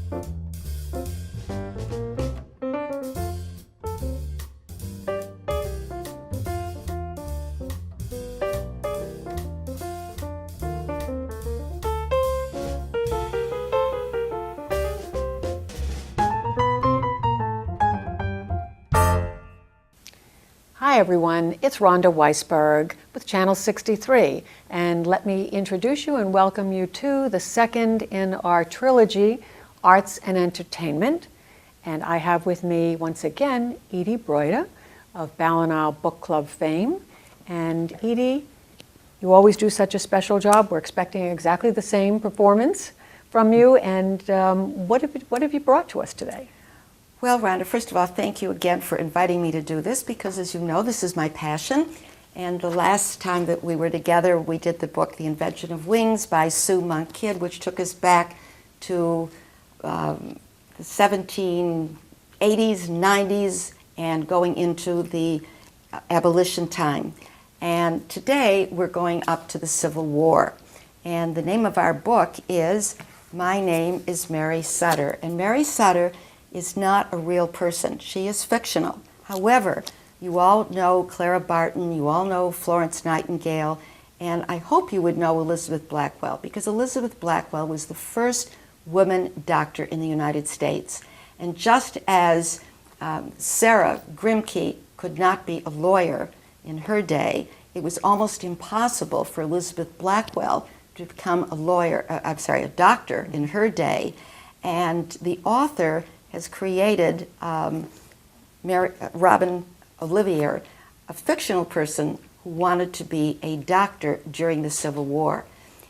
Hi everyone, it's Rhonda Weisberg with Channel 63, and let me introduce you and welcome you to the second in our trilogy, Arts and Entertainment. And I have with me once again Edie Broida of BallenIsles Book Club fame. And Edie, you always do such a special job. We're expecting exactly the same performance from you. And what have you brought to us today? Well, Rhonda, first of all, thank you again for inviting me to do this because, as you know, this is my passion. And the last time that we were together, we did the book The Invention of Wings by Sue Monk Kidd, which took us back to the 1780s, 90s, and going into the abolition time. And today, we're going up to the Civil War. And the name of our book is My Name is Mary Sutter. And Mary Sutter is not a real person. She is fictional. However, you all know Clara Barton, you all know Florence Nightingale, and I hope you would know Elizabeth Blackwell, because Elizabeth Blackwell was the first woman doctor in the United States. And just as Sarah Grimke could not be a lawyer in her day, it was almost impossible for Elizabeth Blackwell to become a doctor in her day. And the author has created Robin Olivier, a fictional person who wanted to be a doctor during the Civil War.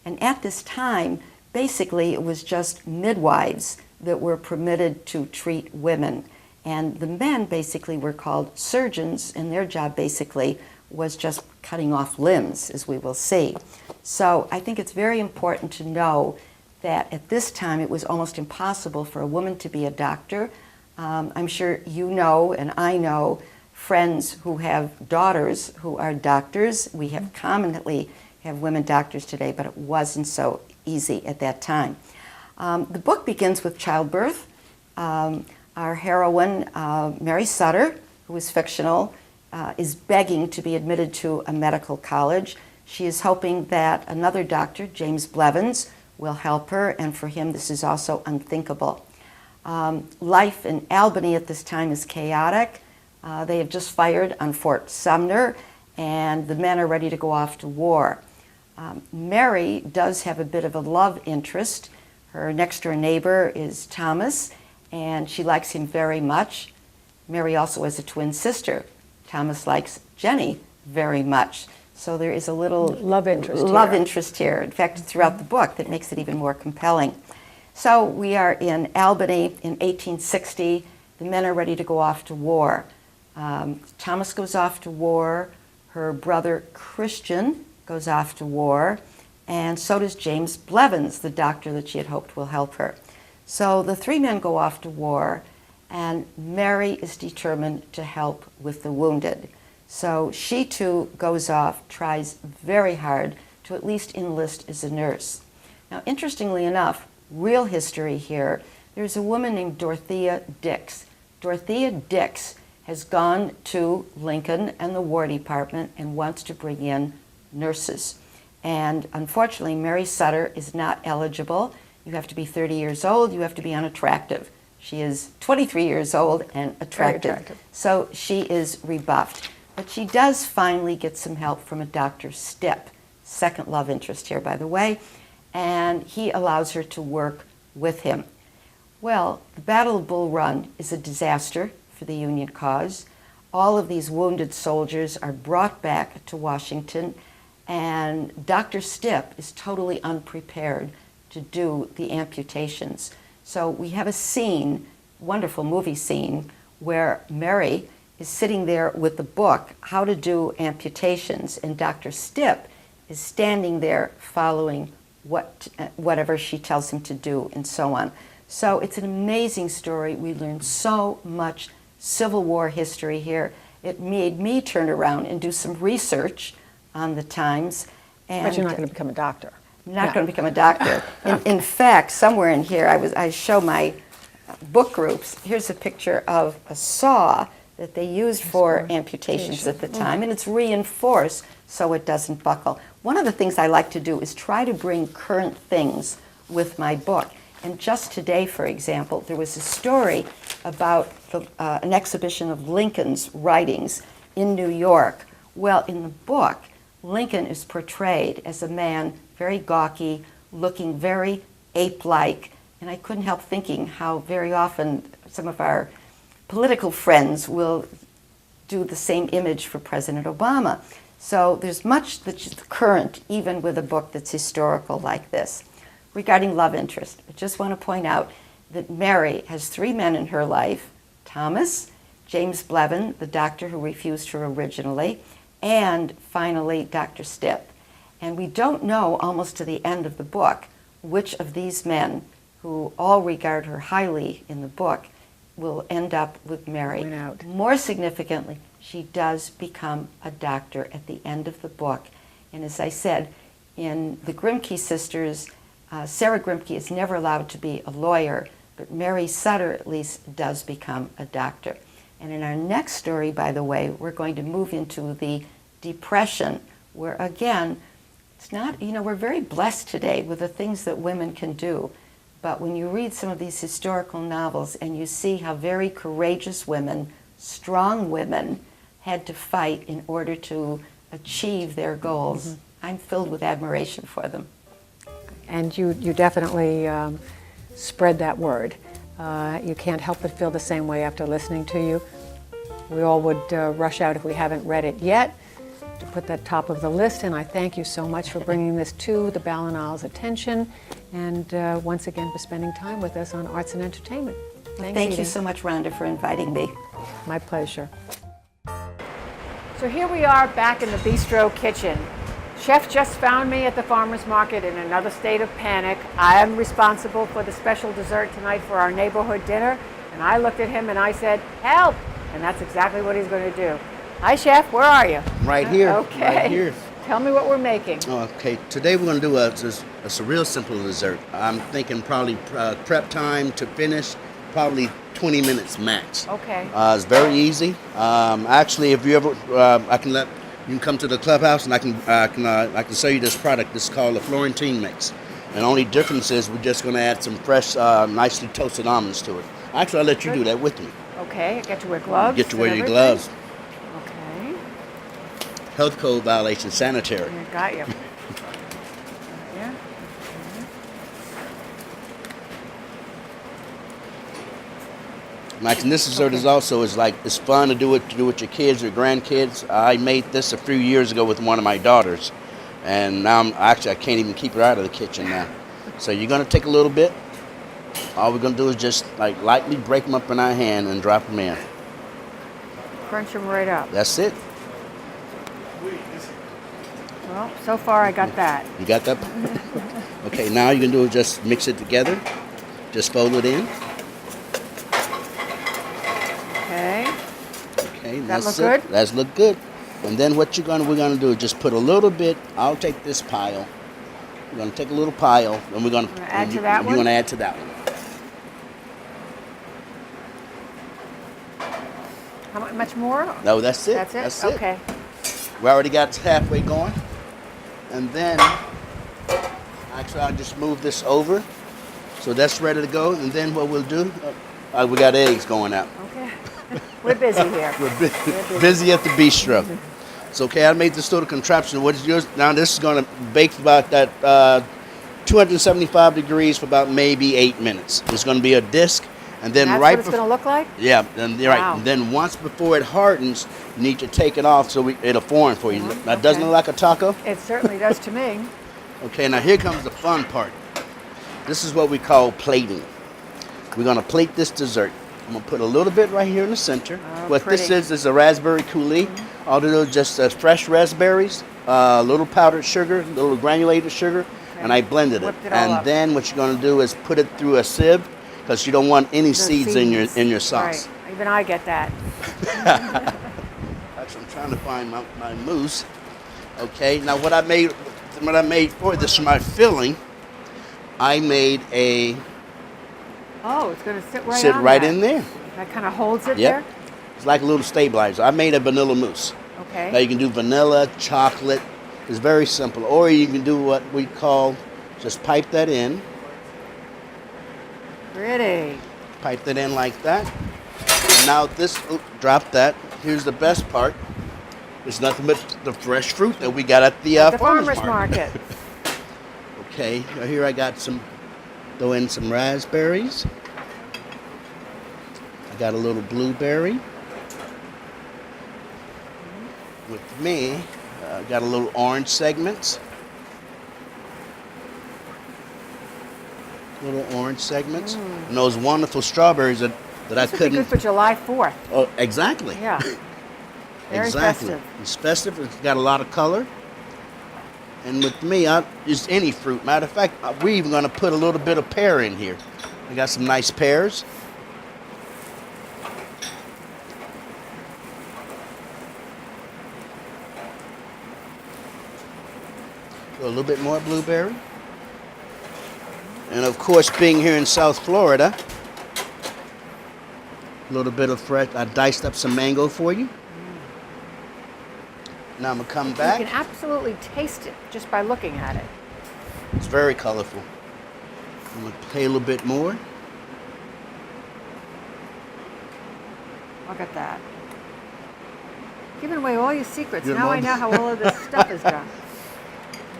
And at this time, basically, it was just midwives that were permitted to treat women. And the men basically were called surgeons, and their job basically was just cutting off limbs, as we will see. So I think it's very important to know that at this time it was almost impossible for a woman to be a doctor. I'm sure you know, and I know, friends who have daughters who are doctors. We have commonly have women doctors today, but it wasn't so easy at that time. The book begins with childbirth. Our heroine, Mary Sutter, who is fictional, is begging to be admitted to a medical college. She is hoping that another doctor, James Blevins, will help her, and for him this is also unthinkable. Life in Albany at this time is chaotic. They have just fired on Fort Sumner, and the men are ready to go off to war. Mary does have a bit of a love interest. Her next-door neighbor is Thomas, and she likes him very much. Mary also has a twin sister. Thomas likes Jenny very much. So there is a little love interest here. In fact, throughout the book, that makes it even more compelling. So we are in Albany in 1860. The men are ready to go off to war. Thomas goes off to war. Her brother Christian goes off to war. And so does James Blevins, the doctor that she had hoped will help her. So the three men go off to war, and Mary is determined to help with the wounded. So she too goes off, tries very hard to at least enlist as a nurse. Now, interestingly enough, real history here, there's a woman named Dorothea Dix. Dorothea Dix has gone to Lincoln and the War Department and wants to bring in nurses. And unfortunately, Mary Sutter is not eligible. You have to be 30 years old, you have to be unattractive. She is 23 years old and attractive. So she is rebuffed. But she does finally get some help from a Dr. Stipp, second love interest here, by the way, and he allows her to work with him. Well, the Battle of Bull Run is a disaster for the Union cause. All of these wounded soldiers are brought back to Washington, and Dr. Stipp is totally unprepared to do the amputations. So we have a scene, wonderful movie scene, where Mary is sitting there with the book, How to Do Amputations, and Dr. Stipp is standing there following whatever she tells him to do, and so on. So it's an amazing story. We learned so much Civil War history here. It made me turn around and do some research on the times. And but you're not going to become a doctor. not Yeah. going to become a doctor. In fact, somewhere in here, I show my book groups. Here's a picture of a saw that they used for amputations at the time, and it's reinforced so it doesn't buckle. One of the things I like to do is try to bring current things with my book. And just today, for example, there was a story about an exhibition of Lincoln's writings in New York. Well, in the book, Lincoln is portrayed as a man very gawky, looking very ape-like, and I couldn't help thinking how very often some of our political friends will do the same image for President Obama. So there's much that's current, even with a book that's historical like this. Regarding love interest, I just want to point out that Mary has 3 men in her life: Thomas, James Blevin, the doctor who refused her originally, and finally Dr. Stipp. And we don't know almost to the end of the book which of these men, who all regard her highly in the book, will end up with Mary. Went out. More significantly, she does become a doctor at the end of the book. And as I said, in the Grimke sisters, Sarah Grimke is never allowed to be a lawyer, but Mary Sutter at least does become a doctor. And in our next story, by the way, we're going to move into the Depression, where again, it's not, we're very blessed today with the things that women can do. But when you read some of these historical novels and you see how very courageous women, strong women, had to fight in order to achieve their goals, I'm filled with admiration for them. And you definitely spread that word. You can't help but feel the same way after listening to you. We all would rush out if we haven't read it yet to put that top of the list, and I thank you so much for bringing this to the BallenIsles' attention, and once again for spending time with us on Arts and Entertainment. Thank you Edie. so much, Rhonda, for inviting me. My pleasure. So here we are back in the bistro kitchen. Chef just found me at the farmer's market in another state of panic. I am responsible for the special dessert tonight for our neighborhood dinner, and I looked at him and I said, "Help!" And that's exactly what he's going to do. Hi, Chef. Where are you? Right here. Okay. Right here. Tell me what we're making. Okay. Today we're going to do a real simple dessert. I'm thinking probably prep time to finish, probably 20 minutes max. Okay. It's very easy. Actually, if you ever, you can come to the clubhouse and I can show you this product. This is called the Florentine mix. And the only difference is we're just going to add some fresh, nicely toasted almonds to it. Actually, I'll let you do that with me. Okay. I get to wear gloves. Get to wear and your everything? gloves. Okay. Health code violation, sanitary. I got you. Yeah. Like, and this dessert is also it's fun to do it with your kids or grandkids. I made this a few years ago with one of my daughters, and now I can't even keep her out of the kitchen now. So you're gonna take a little bit. All we're gonna do is just lightly break them up in our hand and drop them in. Crunch them right up. That's it. Well, so far I got that. You got that? Okay. Now you can do is just mix it together. Just fold it in. Okay. Okay. That That's look it. good? That's look good. And then what we're gonna do is just put a little bit. I'll take this pile. We're gonna take a little pile, and we're gonna add to that one? You're gonna add to that one. How much more? No, that's it. That's it? That's it. Okay. We already got halfway going. And then, actually, I'll just move this over. So that's ready to go. And then what we'll do, we got eggs going out. Okay. We're busy here. We're busy at the bistro. It's okay. I made this little contraption. What is yours? Now, this is going to bake for about that 275 degrees for about maybe 8 minutes. It's going to be a disc. And then That's right what it's going to look like? Yeah, and you're Wow. right. And then once before it hardens, you need to take it off so it'll form for you. Now, doesn't it look like a taco? It certainly does to me. Okay, now here comes the fun part. This is what we call plating. We're going to plate this dessert. I'm going to put a little bit right here in the center. Oh, What pretty. this is a raspberry coulis. All to do is just fresh raspberries, a little powdered sugar, a little granulated sugar, and I blended it. Whipped it all And up. then what you're going to do is put it through a sieve because you don't want any The seeds in your sauce. Right. Even I get that. Actually, I'm trying to find my mousse. Okay, now what I made what I made for this, my filling, I made a Oh, it's going to sit right sit on right that. in there. That kind of holds it Yep. there? It's like a little stabilizer. I made a vanilla mousse. Okay. Now you can do vanilla, chocolate. It's very simple. Or you can do what we call, just pipe that in. Pretty. Pipe that in like that. And now this, drop that. Here's the best part. There's nothing but the fresh fruit that we got at the, The farmer's farmer's market. market. Okay, here I got some, throw in some raspberries. I got a little blueberry. With me, got a little orange segments. Little orange segments. And those wonderful strawberries that I This would be couldn't. good for July 4th. Oh, exactly. Yeah. Very exactly. festive. It's festive. It's got a lot of color. And with me, just any fruit. Matter of fact, we're even going to put a little bit of pear in here. I got some nice pears. A little bit more blueberry. And of course, being here in South Florida, a little bit of fresh, I diced up some mango for you. Now I'm gonna come You back. can absolutely taste it just by looking at it. It's very colorful. I'm gonna play a little bit more. Look at that. Giving away all your secrets. Your Now I mom- know how all of this stuff is done.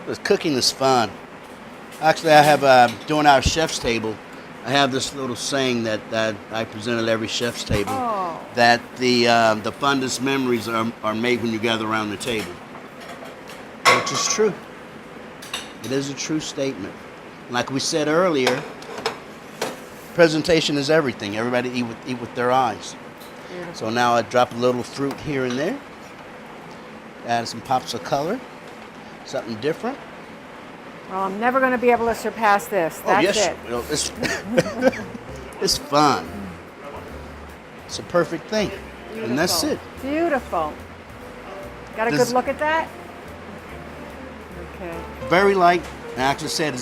This cooking is fun. Actually, I have, during our chef's table, I have this little saying that I present at every chef's table, Oh. that the fondest memories are made when you gather around the table. Which is true. It is a true statement. Like we said earlier, presentation is everything. Everybody eat with their eyes. Beautiful. So now I drop a little fruit here and there. Add some pops of color. Something different. Well, I'm never going to be able to surpass this. Oh, That's yes. it. You know, it's fun. It's a perfect thing. And that's it. Beautiful. Got a This- good look at that? Okay. Very light. And I actually said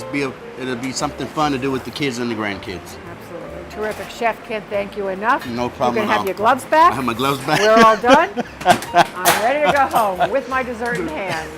it'll be something fun to do with the kids and the grandkids. Absolutely. Terrific. Chef Kid, thank you enough. No problem You at can have all. your gloves back. I have my gloves back. We're all done. I'm ready to go home with my dessert in hand.